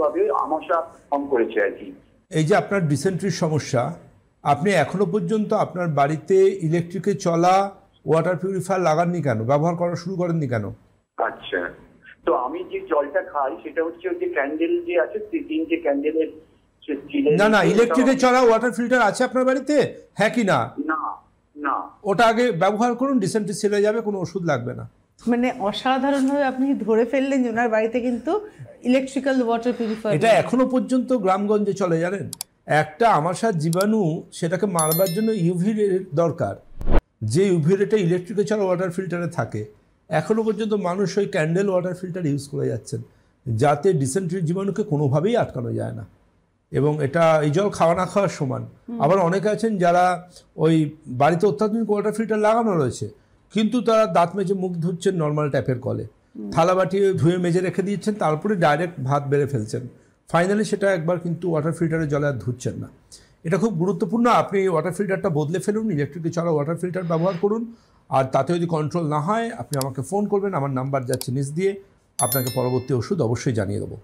ভাবে আমাশা কম করেছে আর কি। এই যে আপনার ডিসেন্ট্রির সমস্যা, আপনি এখনো পর্যন্ত আপনার বাড়িতে ইলেকট্রিকে চলা ওয়াটার পিউরিফায়ার লাগাননি কেন, ব্যবহার করা শুরু করেননি কেন? আচ্ছা, তো আমি যে জলটা খাই সেটা হচ্ছে ওই যে ক্যান্ডেল যে আছে, তিনটে ক্যান্ডেলের। না না, ইলেকট্রিকে চলা ওয়াটার ফিল্টার আছে আপনার বাড়িতে, হ্যাঁ কি না? না না, ওটা আগে ব্যবহার করুন, ডিসেন্ট্রি ছেড়ে যাবে, কোনো ওষুধ লাগবে না। মানে অসাধারণভাবে আপনি ধরে ফেললেন যে ওনার বাড়িতে কিন্তু ইলেকট্রিক্যাল ওয়াটার পিউরিফায়ার। এটা এখনো পর্যন্ত গ্রামগঞ্জে চলে, জানেন? একটা আমাশার জীবাণু, সেটাকে মারবার জন্য ইউভি রের দরকার, যে ইউভি রেটা ইলেকট্রিকে চলা ওয়াটার ফিল্টারে থাকে। এখনো পর্যন্ত মানুষ ওই ক্যান্ডেল ওয়াটার ফিল্টার ইউজ করে যাচ্ছেন, যাতে ডিসেন্ট্রির জীবাণুকে কোনোভাবেই আটকানো যায় না। এবং এটা এই জল খাওয়া না খাওয়ার সমান। আবার অনেকে আছেন যারা ওই বাড়িতে অত্যাধুনিক ওয়াটার ফিল্টার লাগানো রয়েছে, কিন্তু তারা দাঁত মেজে মুখ ধুচ্ছেন নর্মাল ট্যাপের কলে, থালা বাটি ধুয়ে মেজে রেখে দিচ্ছেন, তারপরে ডাইরেক্ট ভাত বেড়ে ফেলছেন। ফাইনালি সেটা একবার কিন্তু ওয়াটার ফিল্টারের জলে আর ধুচ্ছেন না। এটা খুব গুরুত্বপূর্ণ। আপনি ওয়াটার ফিল্টারটা বদলে ফেলুন, ইলেকট্রিকে চলা ওয়াটার ফিল্টার ব্যবহার করুন। আর তাতে যদি কন্ট্রোল না হয়, আপনি আমাকে ফোন করবেন, আমার নাম্বার যাচ্ছে নিচ দিয়ে, আপনাকে পরবর্তী ওষুধ অবশ্যই জানিয়ে দেবো।